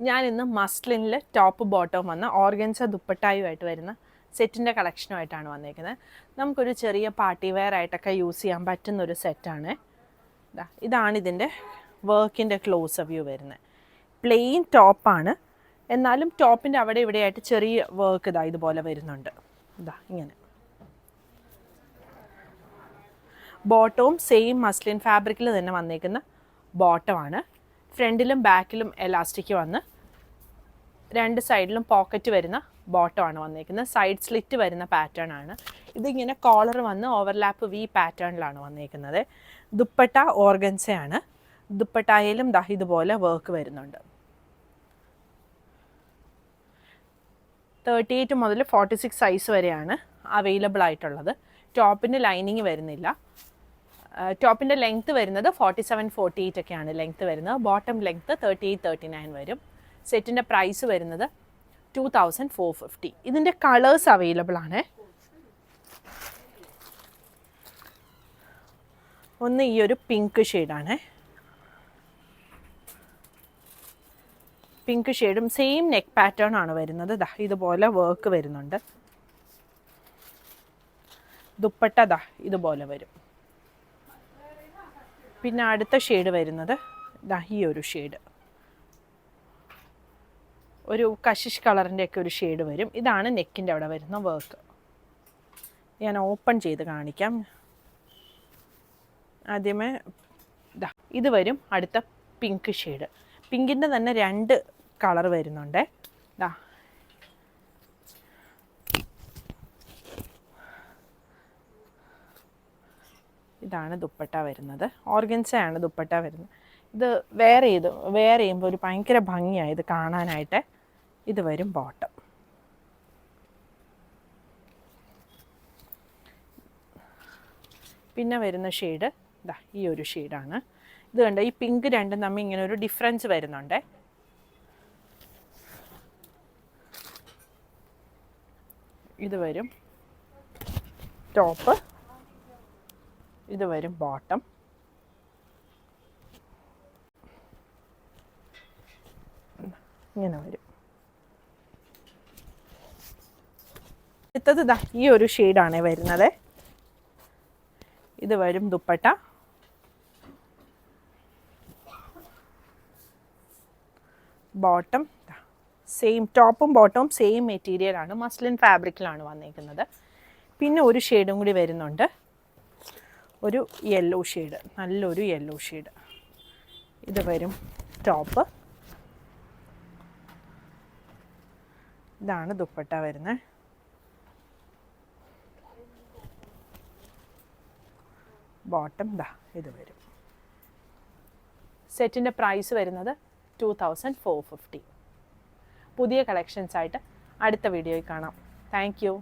ഞാൻ ഇന്ന് മസ്ലിനിൽ top bottom വന്ന ഓർഗൻസ ദുപ്പട്ടായുമായിട്ട് വരുന്ന സെറ്റിൻ്റെ കളക്ഷനുമായിട്ടാണ് വന്നേക്കുന്നത്. നമുക്കൊരു ചെറിയ പാർട്ടി വെയർ ആയിട്ടൊക്കെ യൂസ് ചെയ്യാൻ പറ്റുന്നൊരു സെറ്റാണ്. ഇതാണ് ഇതിൻ്റെ വർക്കിൻ്റെ ക്ലോസ് വ്യൂ വരുന്നത്. പ്ലെയിൻ ടോപ്പാണ്, എന്നാലും ടോപ്പിൻ്റെ അവിടെ ഇവിടെയായിട്ട് ചെറിയ വർക്ക് ഇതുപോലെ വരുന്നുണ്ട്. ഇങ്ങനെ ബോട്ടവും സെയിം മസ്ലിൻ ഫാബ്രിക്കിൽ തന്നെ വന്നേക്കുന്ന ബോട്ടമാണ്. ഫ്രണ്ടിലും ബാക്കിലും എലാസ്റ്റിക് വന്ന് രണ്ട് സൈഡിലും പോക്കറ്റ് വരുന്ന ബോട്ടമാണ് വന്നേക്കുന്നത്. സൈഡ് സ്ലിറ്റ് വരുന്ന പാറ്റേൺ ആണ്. ഇതിങ്ങനെ കോളർ വന്ന് ഓവർലാപ്പ് വി പാറ്റേണിലാണ് വന്നേക്കുന്നത്. ദുപ്പട്ട ഓർഗൻസയാണ്. ദുപ്പട്ടായാലും ഇതുപോലെ വർക്ക് വരുന്നുണ്ട്. 38 മുതൽ 46 സൈസ് വരെയാണ് അവൈലബിൾ ആയിട്ടുള്ളത്. ടോപ്പിന് ലൈനിങ് വരുന്നില്ല. ടോപ്പിൻ്റെ ലെങ്ത്ത് വരുന്നത് 47-48 ഒക്കെയാണ് ലെങ്ത്ത് വരുന്നത്. ബോട്ടം ലെങ്ത്ത് 38-39 വരും. സെറ്റിൻ്റെ പ്രൈസ് വരുന്നത് 2450. ഇതിൻ്റെ കളേഴ്സ് അവൈലബിൾ ആണ്. ഒന്ന് ഈ ഒരു പിങ്ക് ഷെയ്ഡാണ്. പിങ്ക് ഷെയ്ഡും സെയിം നെക്ക് പാറ്റേൺ ആണ് വരുന്നത്. ഇതുപോലെ വർക്ക് വരുന്നുണ്ട്. ദുപ്പട്ട ഇതുപോലെ വരും. പിന്നെ അടുത്ത ഷെയ്ഡ് വരുന്നത് ഈ ഒരു ഷെയ്ഡ്, ഒരു കഷിഷ് കളറിൻ്റെ ഒക്കെ ഒരു ഷെയ്ഡ് വരും. ഇതാണ് നെക്കിൻ്റെ അവിടെ വരുന്ന വർക്ക്. ഞാൻ ഓപ്പൺ ചെയ്ത് കാണിക്കാം. ആദ്യമേ ഇത് വരും. അടുത്ത പിങ്ക് ഷെയ്ഡ്. പിങ്കിൻ്റെ തന്നെ 2 കളർ വരുന്നുണ്ട്. ഇതാണ് ദുപ്പട്ട വരുന്നത്. ഓർഗൻസയാണ് ദുപ്പട്ട വരുന്നത്. ഇത് വെയർ ചെയ്യുമ്പോൾ ഒരു ഭയങ്കര ഭംഗിയായി ഇത് കാണാനായിട്ട്. ഇത് വരും ബോട്ടം. പിന്നെ വരുന്ന ഷെയ്ഡ് ഈ ഒരു ഷെയ്ഡാണ്. ഇത് കണ്ടോ, ഈ പിങ്ക് രണ്ടും തമ്മിൽ ഇങ്ങനെ ഒരു ഡിഫറൻസ് വരുന്നുണ്ട്. ഇത് വരും ടോപ്പ്, ഇത് വരും ബോട്ടം. ഇങ്ങനെ വരും. അടുത്തത് ഈ ഒരു ഷെയ്ഡാണ് വരുന്നത്. ഇത് വരും ദുപ്പട്ട. ബോട്ടം സെയിം, ടോപ്പും ബോട്ടവും സെയിം മെറ്റീരിയലാണ്, മസ്ലിൻ ഫാബ്രിക്കിലാണ് വന്നിരിക്കുന്നത്. പിന്നെ ഒരു ഷെയ്ഡും കൂടി വരുന്നുണ്ട്, ഒരു യെല്ലോ ഷെയ്ഡ്, നല്ലൊരു യെല്ലോ ഷെയ്ഡ്. ഇത് വരും ടോപ്പ്. ഇതാണ് ദുപ്പട്ട വരുന്നത്. ബോട്ടം ഇത് വരും. സെറ്റിൻ്റെ പ്രൈസ് വരുന്നത് 2450. പുതിയ കളക്ഷൻസ് ആയിട്ട് അടുത്ത വീഡിയോയിൽ കാണാം. Thank you.